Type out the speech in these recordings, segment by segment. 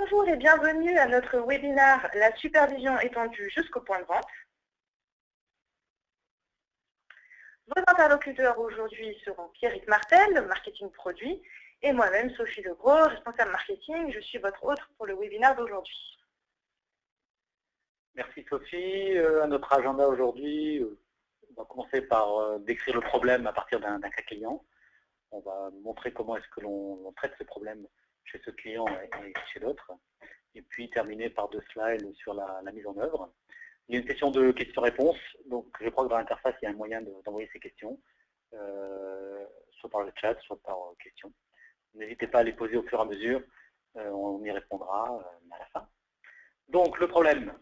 Bonjour et bienvenue à notre webinaire La supervision étendue jusqu'au point de vente. Vos interlocuteurs aujourd'hui seront Pierrick Martel, marketing produit, et moi-même, Sophie Legros, responsable marketing. Je suis votre hôte pour le webinaire d'aujourd'hui. Merci Sophie. À notre agenda aujourd'hui, on va commencer par décrire le problème à partir d'un cas client. On va montrer comment est-ce que l'on traite ce problème chez ce client et chez d'autres. Et puis terminer par 2 slides sur la mise en œuvre. Il y a une session de questions-réponses, donc je crois que dans l'interface, il y a un moyen d'envoyer ces questions, soit par le chat, soit par question. N'hésitez pas à les poser au fur et à mesure, on y répondra à la fin. Donc le problème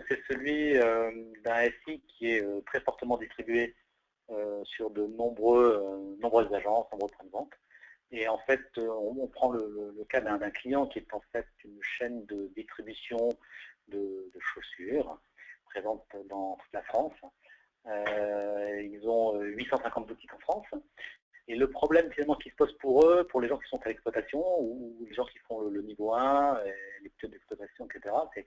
c'est celui d'un SI qui est très fortement distribué sur de nombreuses agences, nombreux points de vente. Et en fait, on prend le cas d'un client qui est en fait une chaîne de distribution de chaussures, présente dans toute la France. Ils ont 850 boutiques en France. Et le problème finalement qui se pose pour eux, pour les gens qui sont à l'exploitation, ou les gens qui font le niveau 1, les pilotes d'exploitation, etc., c'est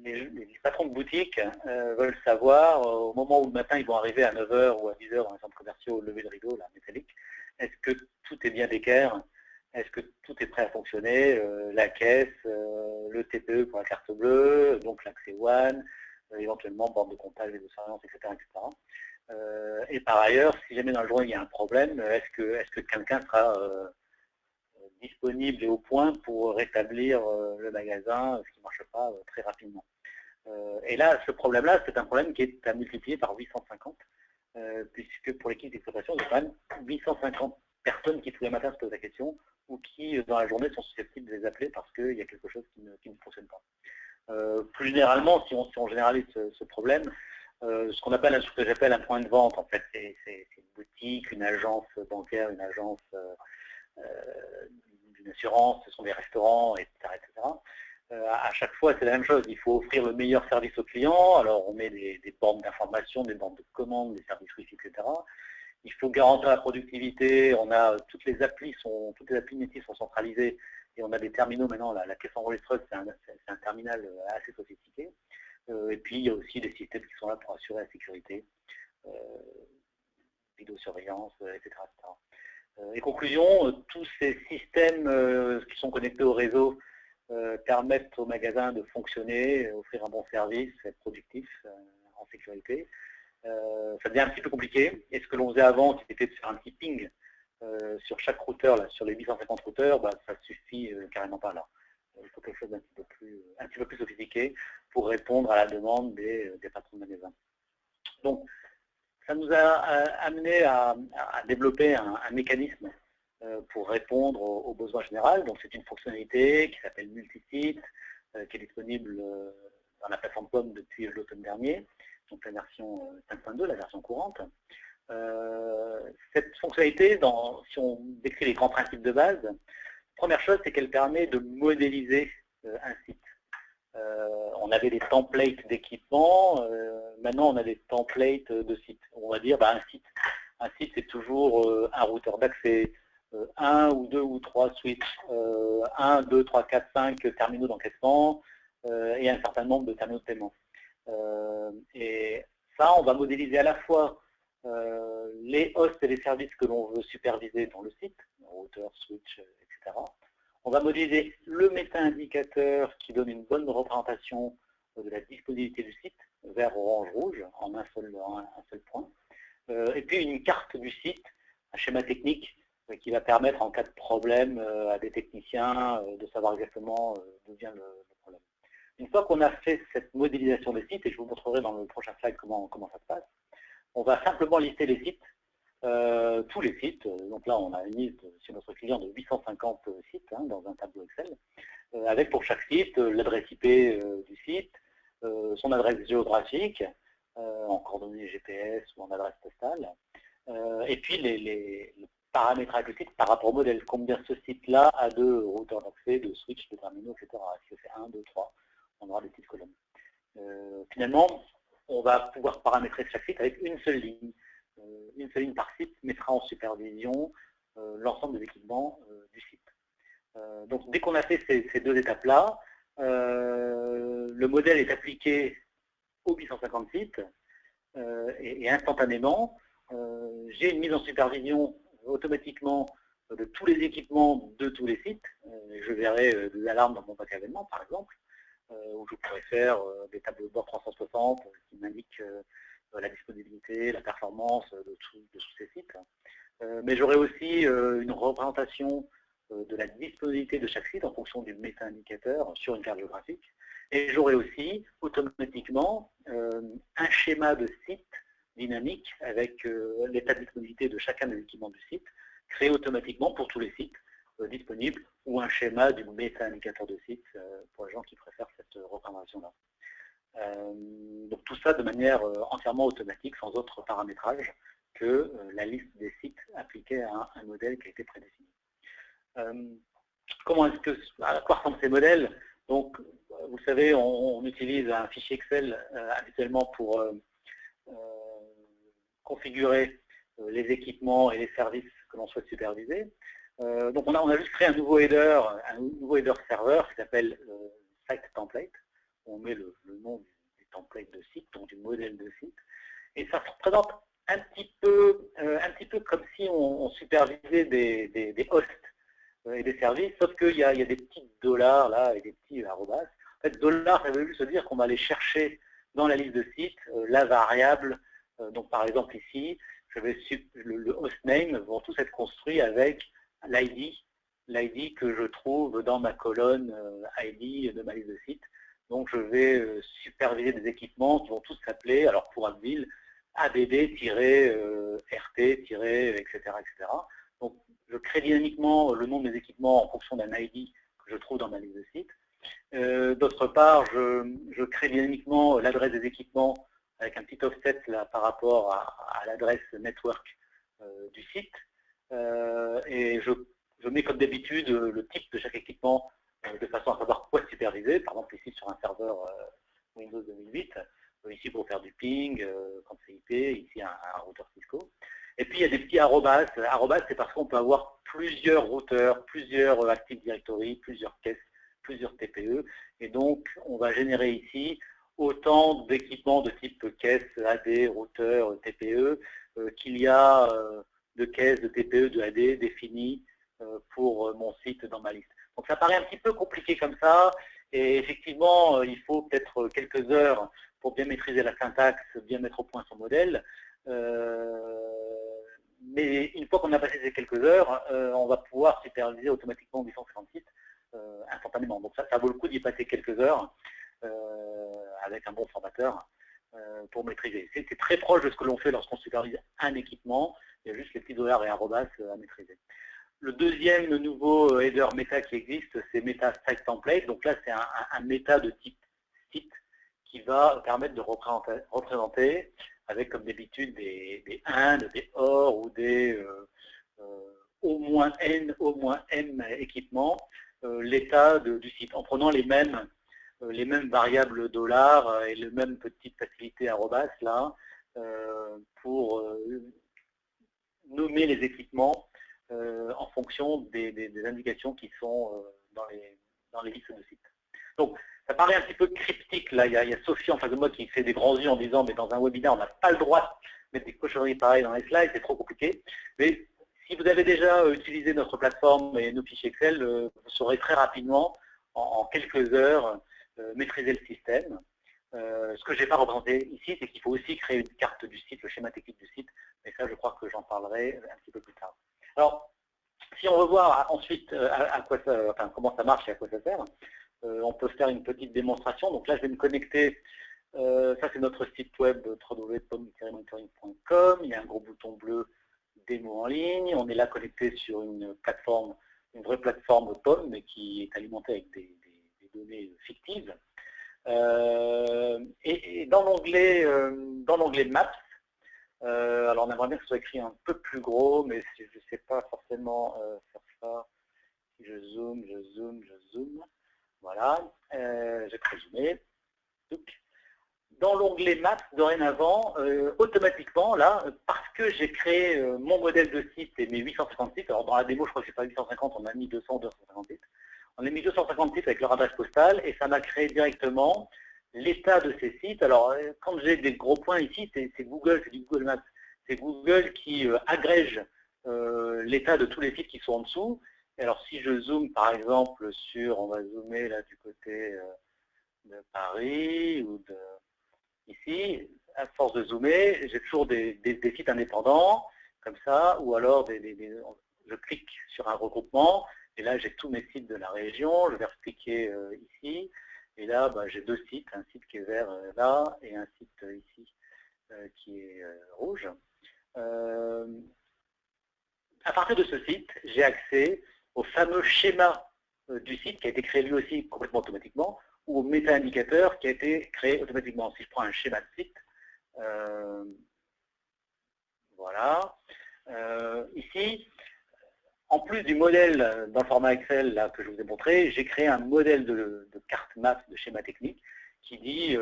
les patrons de boutique veulent savoir, au moment où le matin ils vont arriver à 9 h ou à 10 h dans les centres commerciaux, lever le rideau, la métallique, est-ce que tout est bien d'équerre? Est-ce que tout est prêt à fonctionner? La caisse, le TPE pour la carte bleue, donc l'accès One, éventuellement borne de comptage et de surveillance, etc. Et par ailleurs, si jamais dans le journée il y a un problème, est-ce que quelqu'un sera disponible et au point pour rétablir le magasin, ce qui ne marche pas très rapidement. Et là, ce problème-là, c'est un problème qui est à multiplier par 850, puisque pour l'équipe d'exploitation, il y a quand même 850 personnes qui tous les matins se posent la question ou qui, dans la journée, sont susceptibles de les appeler parce qu'il y a quelque chose qui ne fonctionne pas. Plus généralement, si on généralise ce problème, ce qu'on appelle, ce que j'appelle un point de vente, en fait, c'est une boutique, une agence bancaire, une agence d'une assurance, ce sont des restaurants, etc. À chaque fois, c'est la même chose. Il faut offrir le meilleur service aux clients. Alors, on met des bornes d'information, des bornes de commande, des services Wi-Fi, etc. Il faut garantir la productivité. On a toutes les applis métiers sont centralisées et on a des terminaux maintenant. La caisse enregistreuse, c'est un terminal assez sophistiqué. Et puis, il y a aussi des systèmes qui sont là pour assurer la sécurité, vidéosurveillance, etc. Et conclusion, tous ces systèmes qui sont connectés au réseau permettent au magasin de fonctionner, offrir un bon service, être productif, en sécurité. Ça devient un petit peu compliqué. Et ce que l'on faisait avant, qui était de faire un petit ping sur chaque routeur, là, sur les 850 routeurs, bah, ça suffit carrément pas là. Il faut quelque chose d'un petit peu plus sophistiqué pour répondre à la demande des patrons de magasins. Donc, ça nous a amené à développer un mécanisme pour répondre aux besoins généraux. Donc, c'est une fonctionnalité qui s'appelle Multisite, qui est disponible dans la plateforme POM depuis l'automne dernier, donc la version 5.2, la version courante. Cette fonctionnalité, si on décrit les grands principes de base, première chose, c'est qu'elle permet de modéliser un site. On avait des templates d'équipement, maintenant on a des templates de sites. On va dire un site c'est toujours un routeur d'accès, 1 ou 2 ou 3 switches, 1, 2, 3, 4, 5 terminaux d'encaissement et un certain nombre de terminaux de paiement. Et ça, on va modéliser à la fois les hosts et les services que l'on veut superviser dans le site, routeur, switch, etc. On va modéliser le méta-indicateur qui donne une bonne représentation de la disponibilité du site, vert, orange, rouge, en un seul point. Et puis une carte du site, un schéma technique qui va permettre en cas de problème à des techniciens de savoir exactement d'où vient le problème. Une fois qu'on a fait cette modélisation des sites, et je vous montrerai dans le prochain slide comment ça se passe, on va simplement lister les sites, tous les sites. Donc là, on a une liste sur notre client de 850 sites dans un tableau Excel, avec pour chaque site l'adresse IP du site, son adresse géographique, en coordonnées GPS ou en adresse postale, et puis les paramétrages du site par rapport au modèle. Combien ce site-là a de routeurs d'accès, de switch, de terminaux, etc. Est-ce que c'est 1, 2, 3 ? On aura des petites colonnes. Finalement, on va pouvoir paramétrer chaque site avec une seule ligne. Une seule ligne par site mettra en supervision l'ensemble des équipements du site. Donc dès qu'on a fait ces deux étapes-là, le modèle est appliqué aux 850 sites et instantanément, j'ai une mise en supervision automatiquement de tous les équipements de tous les sites. Je verrai des alarmes dans mon bac à événements, par exemple, où je pourrais faire des tableaux de bord 360 qui m'indiquent la disponibilité, la performance de tous ces sites. Mais j'aurai aussi une représentation de la disponibilité de chaque site en fonction du méta-indicateur sur une carte géographique. Et j'aurai aussi automatiquement un schéma de site dynamique avec l'état de disponibilité de chacun des équipements du site, créé automatiquement pour tous les sites disponibles, ou un schéma du méta-indicateur de site pour les gens qui préfèrent cette représentation-là. Donc tout ça de manière entièrement automatique, sans autre paramétrage que la liste des sites appliquée à un modèle qui a été prédéfini. À quoi ressemblent ces modèles? Donc, vous savez, on utilise un fichier Excel habituellement pour configurer les équipements et les services que l'on souhaite superviser. Donc, on a juste créé un nouveau header serveur qui s'appelle Site Template. On met le nom du template de site, donc du modèle de site. Et ça se représente un petit peu comme si on supervisait des hosts et des services, sauf qu'il y a des petits dollars là et des petits arrobas. En fait, dollar, ça veut juste dire qu'on va aller chercher dans la liste de sites la variable. Donc par exemple ici, le hostname vont tous être construits avec l'ID que je trouve dans ma colonne ID de ma liste de sites. Donc je vais superviser des équipements qui vont tous s'appeler, alors pour Abbeville, ABD-RT, etc. Donc je crée dynamiquement le nom de mes équipements en fonction d'un ID que je trouve dans ma liste de sites. D'autre part, je crée dynamiquement l'adresse des équipements avec un petit offset là, par rapport à l'adresse network du site. Et je mets comme d'habitude le type de chaque équipement de façon à savoir quoi superviser. Par exemple, ici sur un serveur Windows 2008, ici pour faire du ping, quand c'est IP, ici un routeur Cisco. Et puis il y a des petits arrobas. Arrobas, c'est parce qu'on peut avoir plusieurs routeurs, plusieurs Active Directory, plusieurs caisses, plusieurs TPE. Et donc, on va générer ici autant d'équipements de type caisse, AD, routeur, TPE, qu'il y a de caisses, de TPE, de AD définis pour mon site dans ma liste. Donc ça paraît un petit peu compliqué comme ça, et effectivement, il faut peut-être quelques heures pour bien maîtriser la syntaxe, bien mettre au point son modèle. Mais une fois qu'on a passé ces quelques heures, on va pouvoir superviser automatiquement 850 sites instantanément. Donc ça vaut le coup d'y passer quelques heures avec un bon formateur pour maîtriser. C'est très proche de ce que l'on fait lorsqu'on supervise un équipement. Il y a juste les petits dollars et arrobas à maîtriser. Le deuxième nouveau header méta qui existe, c'est Meta Site Template. Donc là, c'est un méta de type site qui va permettre de représenter avec comme d'habitude des IND, des OR ou des au moins N, au moins M équipements, l'état du site, en prenant les mêmes variables dollars et les mêmes petites facilités arrobas là, pour nommer les équipements en fonction des indications qui sont dans les listes de sites. Donc, ça paraît un petit peu cryptique, là, il y a Sophie en face de moi qui fait des grands yeux en disant, mais dans un webinaire, on n'a pas le droit de mettre des cochonneries pareilles dans les slides, c'est trop compliqué. Mais si vous avez déjà utilisé notre plateforme et nos fichiers Excel, vous saurez très rapidement, en quelques heures, maîtriser le système. Ce que je n'ai pas représenté ici, c'est qu'il faut aussi créer une carte du site, le schéma technique du site, mais ça, je crois que j'en parlerai un petit peu plus tard. Alors, si on veut voir ensuite comment ça marche et à quoi ça sert, on peut faire une petite démonstration. Donc là, je vais me connecter. Ça, c'est notre site web www.pom-monitoring.com. Il y a un gros bouton bleu démo en ligne. On est là connecté sur une plateforme, une vraie plateforme POM, mais qui est alimentée avec des données fictives. Et dans l'onglet Maps, alors on aimerait bien que ce soit écrit un peu plus gros, mais je ne sais pas forcément faire ça. Si je zoome. Voilà, j'ai présumé. Dans l'onglet Maps, dorénavant, automatiquement, là, parce que j'ai créé mon modèle de site et mes 850 sites. Alors dans la démo, je crois que c'est pas 850, on a mis 200, 250 sites. On a mis 250 sites avec leur adresse postale et ça m'a créé directement l'état de ces sites. Alors quand j'ai des gros points ici, c'est Google, c'est du Google Maps. C'est Google qui agrège l'état de tous les sites qui sont en dessous. Et alors si je zoome par exemple sur, on va zoomer là du côté de Paris ou de ici, à force de zoomer, j'ai toujours des sites indépendants comme ça, ou alors je clique sur un regroupement et là j'ai tous mes sites de la région, je vais cliquer ici et là bah, j'ai deux sites, un site qui est vert là et un site ici qui est rouge. À partir de ce site, j'ai accès au fameux schéma du site qui a été créé lui aussi complètement automatiquement, ou au méta-indicateur qui a été créé automatiquement. Si je prends un schéma de site, voilà. Ici, en plus du modèle dans le format Excel là, que je vous ai montré, j'ai créé un modèle de carte map, de schéma technique, qui dit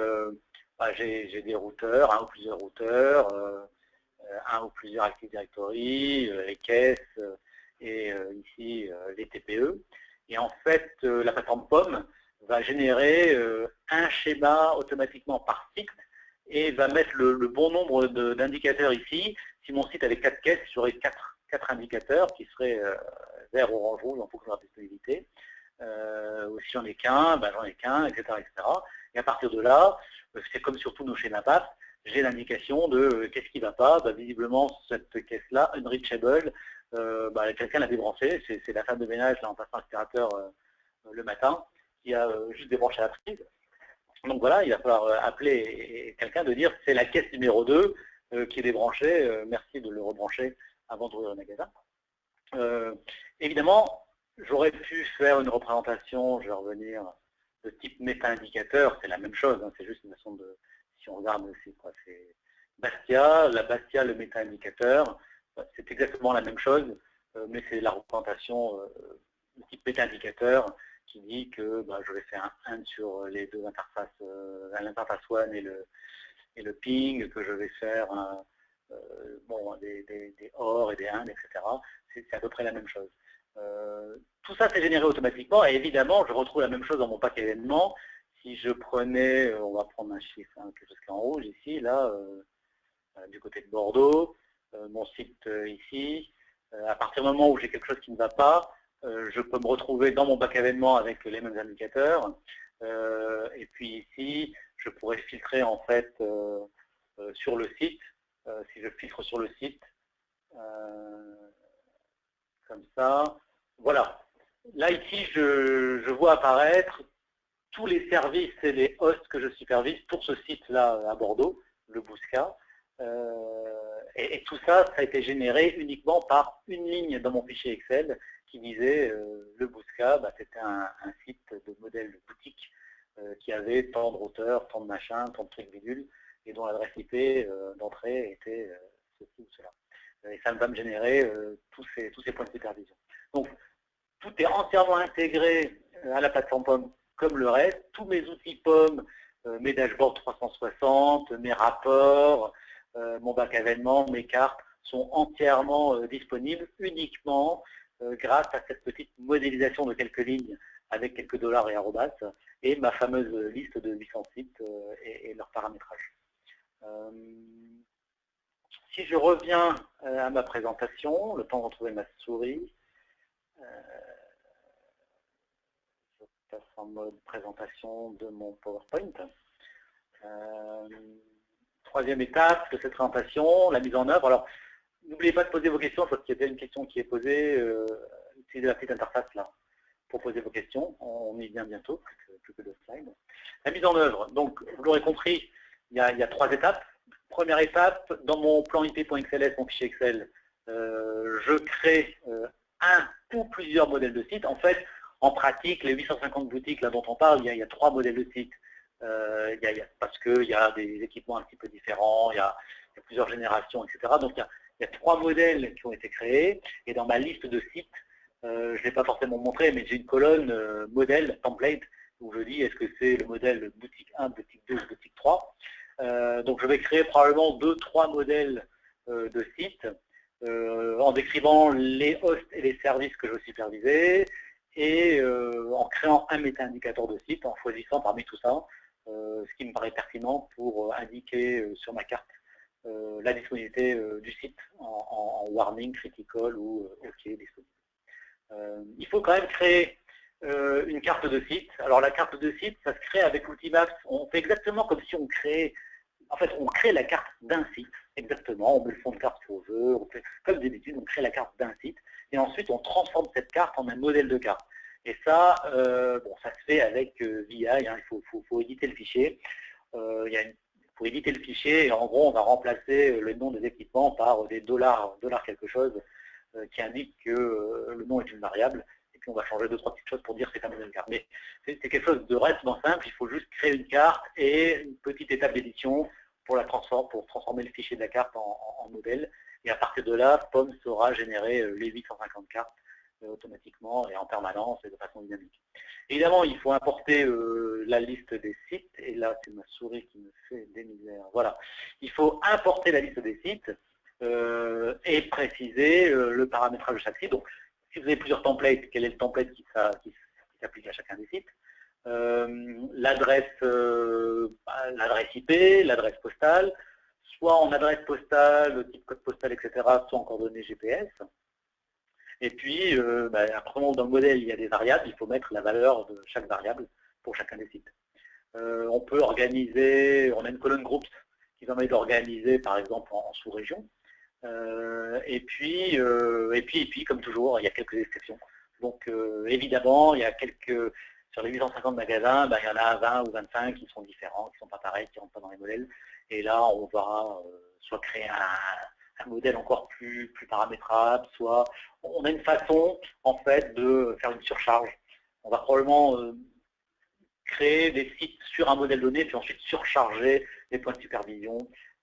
bah, j'ai des routeurs, un ou plusieurs routeurs, un ou plusieurs Active Directory, les caisses et ici les TPE. Et en fait, la plateforme POM va générer un schéma automatiquement par site et va mettre le bon nombre d'indicateurs ici. Si mon site avait 4 caisses, j'aurais 4 indicateurs qui seraient vert, orange, rouge en fonction de la disponibilité. Ou si j'en ai qu'un, ben j'en ai qu'un, etc., etc. Et à partir de là, c'est comme sur tous nos schémas PAS, j'ai l'indication de qu'est-ce qui ne va pas. Bah, visiblement, cette caisse-là, unreachable, bah, quelqu'un l'a débranchée. C'est la femme de ménage là, en passant l'aspirateur le matin qui a juste débranché la prise. Donc voilà, il va falloir appeler quelqu'un de dire c'est la caisse numéro 2 qui est débranchée. Merci de le rebrancher avant d'ouvrir le magasin. Évidemment, j'aurais pu faire une représentation, je vais revenir, de type méta-indicateur. C'est la même chose, hein, c'est juste une façon de... Si on regarde, c'est Bastia, la Bastia, le méta-indicateur, c'est exactement la même chose, mais c'est la représentation de type méta-indicateur qui dit que bah, je vais faire un sur les deux interfaces, l'interface one et le ping, que je vais faire bon, des OR et des AND, etc. C'est à peu près la même chose. Tout ça c'est généré automatiquement et évidemment je retrouve la même chose dans mon pack événement. Si je prenais, on va prendre un chiffre, hein, quelque chose qui est en rouge ici, là, du côté de Bordeaux, mon site ici, à partir du moment où j'ai quelque chose qui ne va pas, je peux me retrouver dans mon bac événement avec les mêmes indicateurs. Et puis ici, je pourrais filtrer en fait sur le site. Si je filtre sur le site, comme ça, voilà. Là ici, je vois apparaître tous les services et les hosts que je supervise pour ce site-là à Bordeaux, le Bousca. Et tout ça, ça a été généré uniquement par une ligne dans mon fichier Excel qui disait le Bousca, bah, c'était un site de modèle de boutique qui avait tant de routeurs, tant de machins, tant de trucs bidules, et dont l'adresse IP d'entrée était ceci ou cela. Et ça va me générer tous ces points de supervision. Donc, tout est entièrement intégré à la plateforme POM comme le reste. Tous mes outils POM, mes dashboards 360, mes rapports, mon bac événement, mes cartes, sont entièrement disponibles uniquement grâce à cette petite modélisation de quelques lignes avec quelques dollars et arrobas et ma fameuse liste de 800 sites et leur paramétrage. Si je reviens à ma présentation, le temps de retrouver ma souris, je passe en mode présentation de mon PowerPoint. Troisième étape de cette présentation, la mise en œuvre. Alors, n'oubliez pas de poser vos questions, parce qu'il y a déjà une question qui est posée. Utilisez la petite interface là pour poser vos questions. On y vient bientôt, plus que 2 slides. La mise en œuvre, donc vous l'aurez compris, il y a 3 étapes. Première étape, dans mon plan IP.xls, mon fichier Excel, je crée un ou plusieurs modèles de sites. En fait, en pratique, les 850 boutiques là, dont on parle, il y a 3 modèles de sites. Parce qu'il y a des équipements un petit peu différents, il y a plusieurs générations, etc. Donc il y a 3 modèles qui ont été créés. Et dans ma liste de sites, je ne l'ai pas forcément montré, mais j'ai une colonne modèle, template, où je dis est-ce que c'est le modèle boutique 1, boutique 2, boutique 3. Donc je vais créer probablement 2-3 modèles de site en décrivant les hosts et les services que je veux superviser et en créant un méta-indicateur de site, en choisissant parmi tout ça ce qui me paraît pertinent pour indiquer sur ma carte la disponibilité du site en warning, critical ou OK disponible. Il faut quand même créer une carte de site. Alors la carte de site, ça se crée avec l'outil Maps. On fait exactement comme si on crée, en fait, on crée la carte d'un site, exactement. On met le fond de carte si on veut, on fait, comme d'habitude, on crée la carte d'un site, et ensuite on transforme cette carte en un modèle de carte. Et ça, bon, ça se fait avec VI, hein, il faut éditer le fichier. Pour éditer le fichier, et en gros, on va remplacer le nom des équipements par des dollars quelque chose qui indique que le nom est une variable. Et puis on va changer 2-3 petites choses pour dire que c'est un modèle de carte. Mais c'est quelque chose de relativement simple. Il faut juste créer une carte et une petite étape d'édition pour transformer le fichier de la carte en modèle. Et à partir de là, POM saura générer les 850 cartes automatiquement et en permanence et de façon dynamique. Évidemment, il faut importer la liste des sites, et là c'est ma souris qui me fait des misères. Voilà, il faut importer la liste des sites et préciser le paramétrage de chaque site. Donc, si vous avez plusieurs templates, quel est le template qui s'applique à chacun des sites, l'adresse IP, l'adresse postale, soit en adresse postale, type code postal, etc., soit en coordonnées GPS. Et puis, après, dans le modèle, il y a des variables, il faut mettre la valeur de chaque variable pour chacun des sites. On peut organiser, on a une colonne groups qui permet d'organiser, par exemple, en sous-région. Et puis, comme toujours, il y a quelques exceptions. Donc, évidemment, il y a sur les 850 magasins, il y en a 20 ou 25 qui sont différents, qui ne sont pas pareils, qui ne rentrent pas dans les modèles. Et là, on va soit créer un modèle encore plus paramétrable, soit on a une façon en fait de faire une surcharge. On va probablement créer des sites sur un modèle donné, puis ensuite surcharger les points de supervision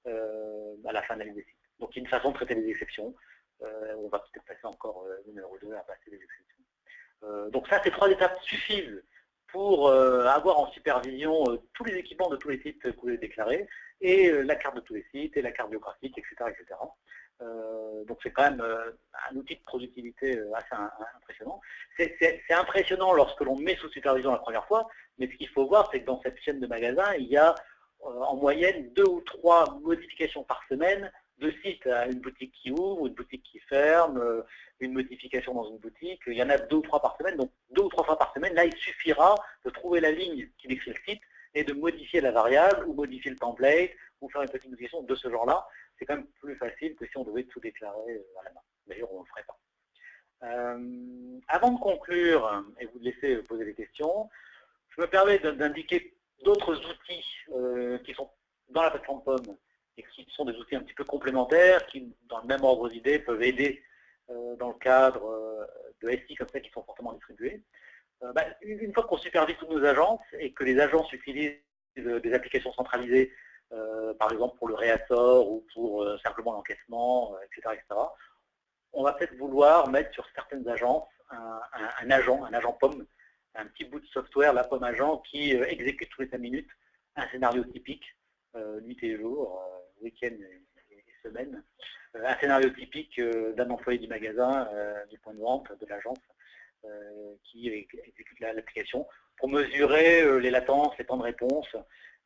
à la fin de l'analyse des sites. Donc il y a une façon de traiter les exceptions. On va peut-être passer encore numéro 2 à passer les exceptions. Donc ça, ces 3 étapes suffisent pour avoir en supervision tous les équipements de tous les sites que vous avez déclarés, et la carte de tous les sites, et la carte biographique, etc. etc. Donc c'est quand même un outil de productivité assez impressionnant. C'est impressionnant lorsque l'on met sous supervision la première fois, mais ce qu'il faut voir, c'est que dans cette chaîne de magasins, il y a en moyenne 2 ou 3 modifications par semaine de sites. Une boutique qui ouvre, une boutique qui ferme, une modification dans une boutique. Il y en a 2 ou 3 par semaine, donc 2 ou 3 fois par semaine. Là, il suffira de trouver la ligne qui décrit le site et de modifier la variable ou modifier le template ou faire une petite modification de ce genre-là. C'est quand même plus facile que si on devait tout déclarer à la main. D'ailleurs, on ne le ferait pas. Avant de conclure et vous laisser poser des questions, je me permets d'indiquer d'autres outils qui sont dans la plateforme POM et qui sont des outils un petit peu complémentaires, qui, dans le même ordre d'idées, peuvent aider dans le cadre de SI comme ça, qui sont fortement distribués. Une fois qu'on supervise toutes nos agences et que les agences utilisent des applications centralisées, par exemple pour le réassort ou pour simplement l'encaissement, etc., on va peut-être vouloir mettre sur certaines agences un agent POM, un petit bout de software, la POM agent, qui exécute tous les 5 minutes un scénario typique, nuit et jour, week-end et semaine, un scénario typique d'un employé du magasin, du point de vente, de l'agence, qui exécute l'application pour mesurer les latences, les temps de réponse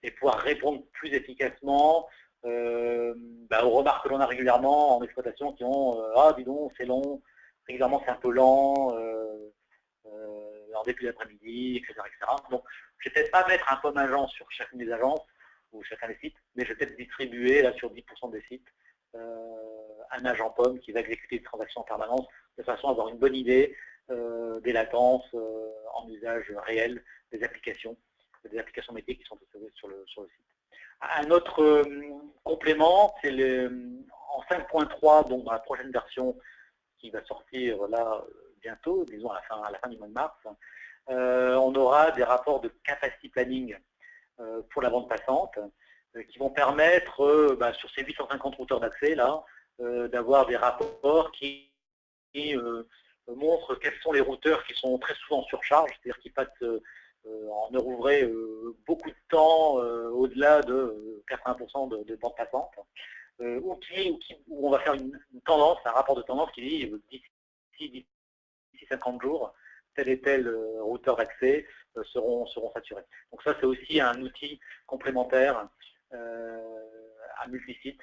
et pouvoir répondre plus efficacement aux remarques que l'on a régulièrement en exploitation qui ont ah dis donc c'est long, régulièrement c'est un peu lent, en début d'après-midi, etc., etc. Donc je ne vais peut-être pas mettre un POM agent sur chacune des agences ou chacun des sites, mais je vais peut-être distribuer là sur 10% des sites un agent POM qui va exécuter des transactions en permanence de façon à avoir une bonne idée des latences en usage réel des applications métiers qui sont distribuées sur le site. Un autre complément, c'est en 5.3, donc dans la prochaine version qui va sortir là bientôt, disons à la fin du mois de mars, on aura des rapports de capacity planning pour la bande passante qui vont permettre, sur ces 850 routeurs d'accès là, d'avoir des rapports qui montrent quels sont les routeurs qui sont très souvent en surcharge, c'est-à-dire qui passent en heure ouvrée beaucoup de temps, au-delà de 80% de bande passante, où on va faire une tendance, un rapport de tendance qui dit d'ici 50 jours, tel et tel routeur d'accès seront saturés. Donc ça, c'est aussi un outil complémentaire à multisite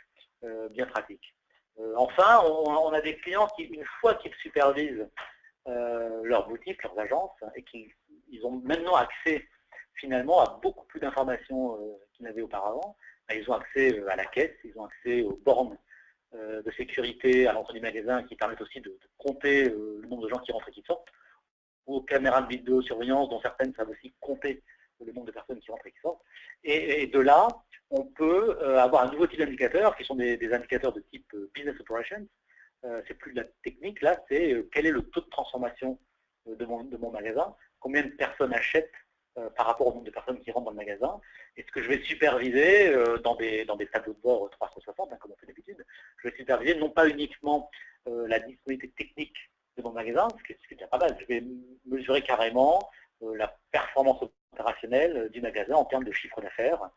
bien pratique. Enfin, on a des clients qui, une fois qu'ils supervisent leurs boutiques, leurs agences, et qu'ils ont maintenant accès finalement à beaucoup plus d'informations qu'ils n'avaient auparavant. Ils ont accès à la caisse, ils ont accès aux bornes de sécurité à l'entrée du magasin qui permettent aussi de compter le nombre de gens qui rentrent et qui sortent, ou aux caméras de vidéosurveillance dont certaines savent aussi compter le nombre de personnes qui rentrent et qui sortent. Et de là, on peut avoir un nouveau type d'indicateurs qui sont des indicateurs de type business operations. C'est plus de la technique, là, c'est quel est le taux de transformation de mon magasin, combien de personnes achètent par rapport au nombre de personnes qui rentrent dans le magasin. Et ce que je vais superviser dans des tableaux de bord 360, comme on fait d'habitude, je vais superviser non pas uniquement la disponibilité technique de mon magasin, ce qui est déjà pas mal, je vais mesurer carrément la performance opérationnelle du magasin en termes de chiffre d'affaires,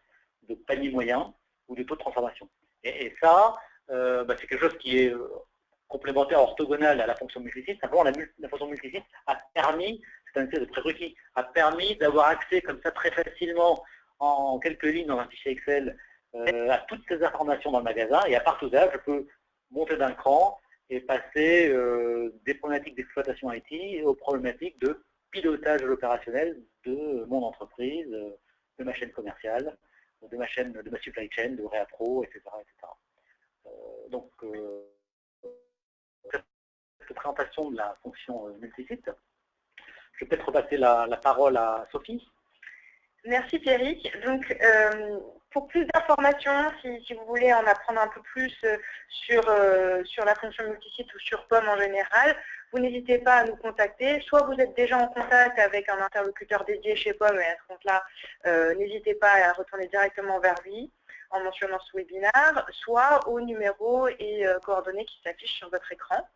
de panier moyen ou de taux de transformation. Et ça, c'est quelque chose qui est complémentaire, orthogonal à la fonction multisite. Simplement, la fonction multisite a permis, c'est un espèce de prérequis, a permis d'avoir accès comme ça très facilement en quelques lignes dans un fichier Excel à toutes ces informations dans le magasin. Et à partir de là, je peux monter d'un cran et passer des problématiques d'exploitation IT aux problématiques de pilotage de l'opérationnel de mon entreprise, de ma chaîne commerciale, de ma supply chain, de Réapro, etc. Donc, cette présentation de la fonction multisite. Je vais peut-être repasser la parole à Sophie. Merci Pierrick. Donc, pour plus d'informations, si vous voulez en apprendre un peu plus sur la fonction multisite ou sur POM en général, vous n'hésitez pas à nous contacter. Soit vous êtes déjà en contact avec un interlocuteur dédié chez POM, et à ce compte-là, n'hésitez pas à retourner directement vers lui en mentionnant ce webinaire, soit au numéro et coordonnées qui s'affichent sur votre écran.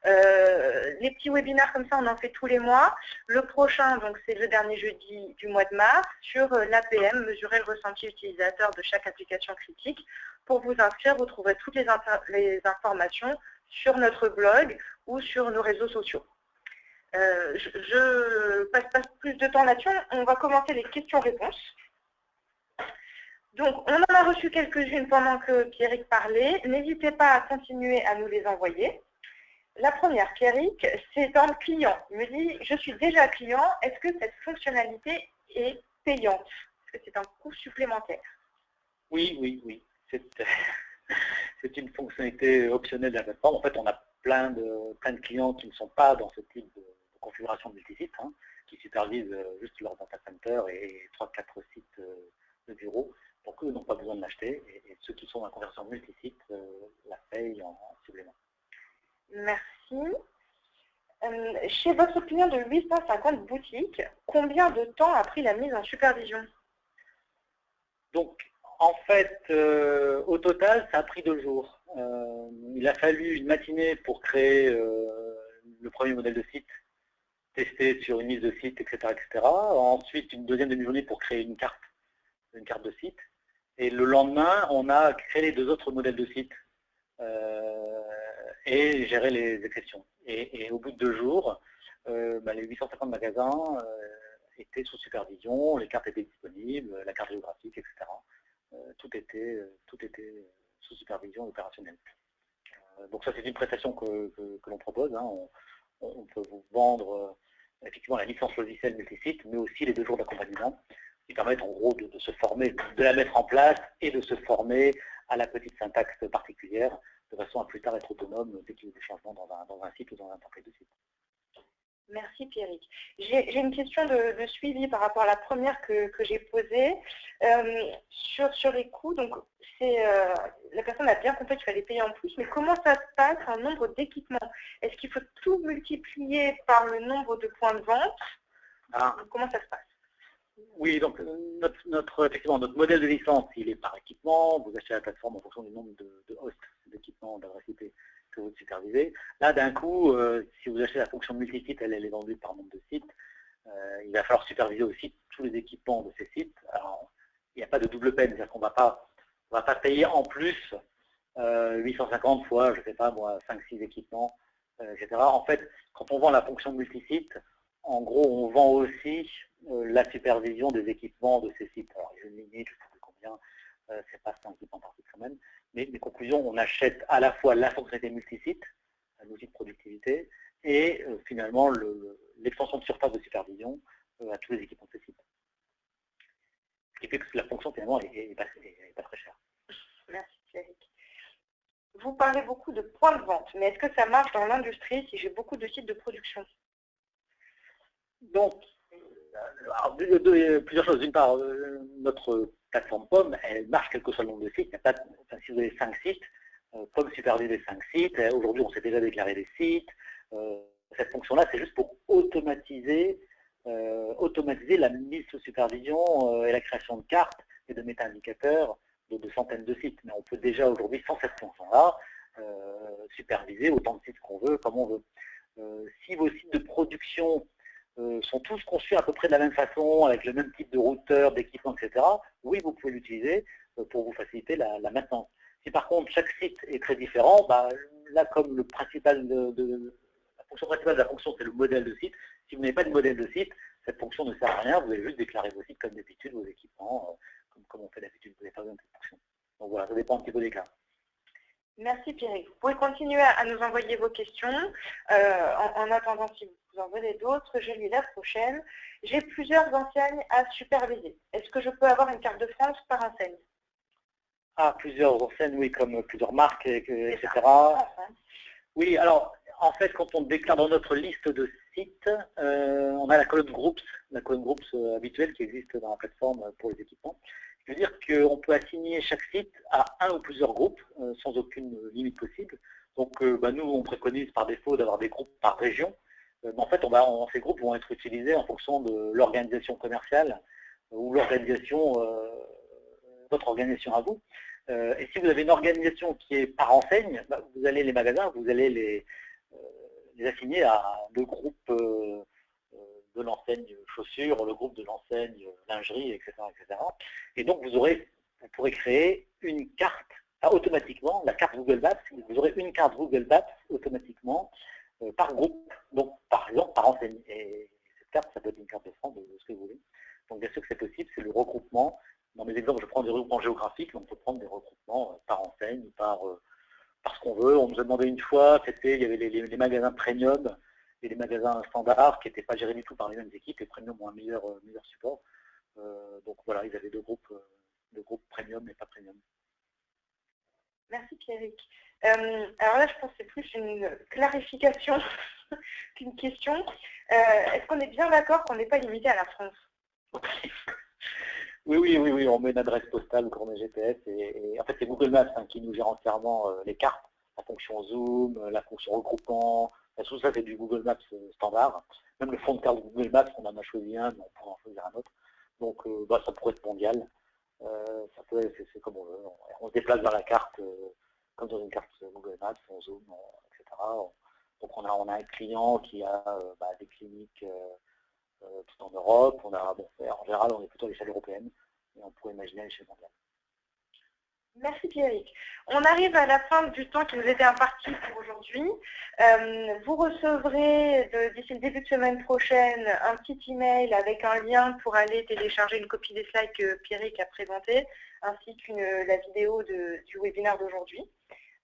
Les petits webinaires comme ça, on en fait tous les mois. Le prochain, donc, c'est le dernier jeudi du mois de mars sur l'APM, mesurer le ressenti utilisateur de chaque application critique. Pour vous inscrire, vous trouverez toutes les informations sur notre blog ou sur nos réseaux sociaux. Je passe pas plus de temps là-dessus. On va commencer les questions-réponses. Donc, on en a reçu quelques-unes pendant que Pierrick parlait. N'hésitez pas à continuer à nous les envoyer. La première, Pierrick, c'est un client. Il me dit, je suis déjà client, est-ce que cette fonctionnalité est payante? Est-ce que c'est un coût supplémentaire? Oui. C'est une fonctionnalité optionnelle de la plateforme. En fait, on a plein de clients qui ne sont pas dans ce type de configuration multisite, qui supervisent juste leur data center et 3-4 sites de bureaux. Donc, eux n'ont pas besoin de l'acheter. Et ceux qui sont dans la configuration multisite la payent en supplément. Merci. Chez votre client de 850 boutiques, combien de temps a pris la mise en supervision? Donc, en fait, au total, ça a pris 2 jours. Il a fallu une matinée pour créer le premier modèle de site, tester sur une liste de sites, etc. Ensuite, une deuxième demi-journée pour créer une carte de site. Et le lendemain, on a créé les 2 autres modèles de sites et gérer les exceptions. Et au bout de 2 jours, les 850 magasins étaient sous supervision, les cartes étaient disponibles, la carte géographique, etc. Tout était sous supervision opérationnelle. Donc ça, c'est une prestation que l'on propose. On peut vous vendre effectivement la licence logicielle multisite, mais aussi les 2 jours d'accompagnement qui permettent en gros de se former, de la mettre en place et de se former à la petite syntaxe particulière de façon à plus tard être autonome dès qu'il y a des changements dans un site ou dans un template de site. Merci Pierrick. J'ai une question de suivi par rapport à la première que j'ai posée. Sur les coûts, donc la personne a bien compris qu'il fallait payer en plus, mais comment ça se passe en nombre d'équipements? Est-ce qu'il faut tout multiplier par le nombre de points de vente? Comment ça se passe? Oui, donc effectivement, notre modèle de licence, il est par équipement. Vous achetez la plateforme en fonction du nombre de hosts, d'équipements, d'adresses IP que vous supervisez. Là, d'un coup, si vous achetez la fonction multisite, elle est vendue par nombre de sites. Il va falloir superviser aussi tous les équipements de ces sites. Alors, il n'y a pas de double peine, c'est-à-dire qu'on ne va pas payer en plus 850 fois, je ne sais pas moi, 5-6 équipements, etc. En fait, quand on vend la fonction multisite, en gros, on vend aussi la supervision des équipements de ces sites. Alors, il y a une limite, je ne sais plus combien, c'est pas 5 équipements par site quand même. Mais les conclusions, on achète à la fois la fonctionnalité multisite, un outil de productivité, et finalement l'extension de surface de supervision à tous les équipements de ces sites. Ce qui fait que la fonction finalement n'est pas très chère. Merci Eric. Vous parlez beaucoup de points de vente, mais est-ce que ça marche dans l'industrie si j'ai beaucoup de sites de production? Donc, plusieurs choses. D'une part, notre plateforme POM, elle marche quel que soit le nombre de sites. Il y a pas, enfin, si vous avez 5 sites, POM supervise les 5 sites. Aujourd'hui, on s'est déjà déclaré des sites. Cette fonction-là, c'est juste pour automatiser la mise sous supervision et la création de cartes et de méta-indicateurs de centaines de sites. Mais on peut déjà aujourd'hui, sans cette fonction-là, superviser autant de sites qu'on veut, comme on veut. Si vos sites de production sont tous conçus à peu près de la même façon, avec le même type de routeur, d'équipement, etc., oui, vous pouvez l'utiliser pour vous faciliter la maintenance. Si par contre chaque site est très différent, bah, là comme la fonction principale de la fonction c'est le modèle de site, si vous n'avez pas de modèle de site, cette fonction ne sert à rien, vous allez juste déclarer vos sites comme d'habitude, vos équipements, comme on fait d'habitude, vous n'avez pas besoin de cette fonction. Donc voilà, ça dépend un petit peu des cas. Merci Pierrick. Vous pouvez continuer à nous envoyer vos questions. En attendant, si vous en venez d'autres, je lis la prochaine. J'ai plusieurs enseignes à superviser. Est-ce que je peux avoir une carte de France par enseigne? Ah, plusieurs enseignes, oui, comme plusieurs marques, etc. Oui, alors, en fait, quand on déclare dans notre liste de sites, on a la colonne Groups habituelle qui existe dans la plateforme pour les équipements. Je veux dire qu'on peut assigner chaque site à un ou plusieurs groupes sans aucune limite possible. Donc, nous, on préconise par défaut d'avoir des groupes par région. Mais en fait, ces groupes vont être utilisés en fonction de l'organisation commerciale ou l'organisation, votre organisation à vous. Et si vous avez une organisation qui est par enseigne, vous allez les magasins, vous allez les assigner à le groupe de l'enseigne chaussures, le groupe de l'enseigne lingerie, etc., etc. Et donc vous pourrez créer une carte automatiquement, la carte Google Maps, vous aurez une carte Google Maps automatiquement par groupe, donc par exemple par enseigne. Et cette carte, ça peut être une carte de France, de ce que vous voulez. Donc bien sûr que c'est possible, c'est le regroupement. Dans mes exemples, je prends des regroupements géographiques, mais on peut prendre des regroupements par enseigne, par ce qu'on veut. On nous a demandé une fois, il y avait les magasins premium et les magasins standards qui n'étaient pas gérés du tout par les mêmes équipes, et premium ont un meilleur support. Donc voilà, ils avaient deux groupes premium et pas premium. Merci Pierrick. Alors là, je pense que c'est plus une clarification qu'une question. Est-ce qu'on est bien d'accord qu'on n'est pas limité à la France? Oui, on met une adresse postale quand on est GPS et en fait c'est Google Maps qui nous gère entièrement les cartes, la fonction zoom, la fonction regroupement, tout ça c'est du Google Maps standard. Même le fond de carte Google Maps, on en a choisi un, mais on pourra en choisir un autre. Donc ça pourrait être mondial. C'est comme on veut. On se déplace dans la carte comme dans une carte Google Maps, on zoom, etc. Donc on a un client qui a des cliniques tout en Europe. En général, on est plutôt à l'échelle européenne, et on pourrait imaginer à l'échelle mondiale. Merci Pierrick. On arrive à la fin du temps qui nous était imparti pour aujourd'hui. Vous recevrez d'ici le début de semaine prochaine un petit email avec un lien pour aller télécharger une copie des slides que Pierrick a présentés, ainsi que la vidéo du webinaire d'aujourd'hui.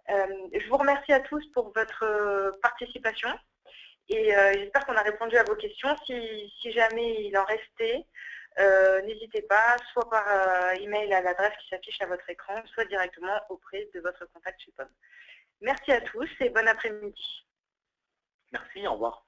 Je vous remercie à tous pour votre participation et j'espère qu'on a répondu à vos questions. Si jamais il en restait, n'hésitez pas, soit par email à l'adresse qui s'affiche à votre écran, soit directement auprès de votre contact chez POM. Merci à tous et bon après-midi. Merci, au revoir.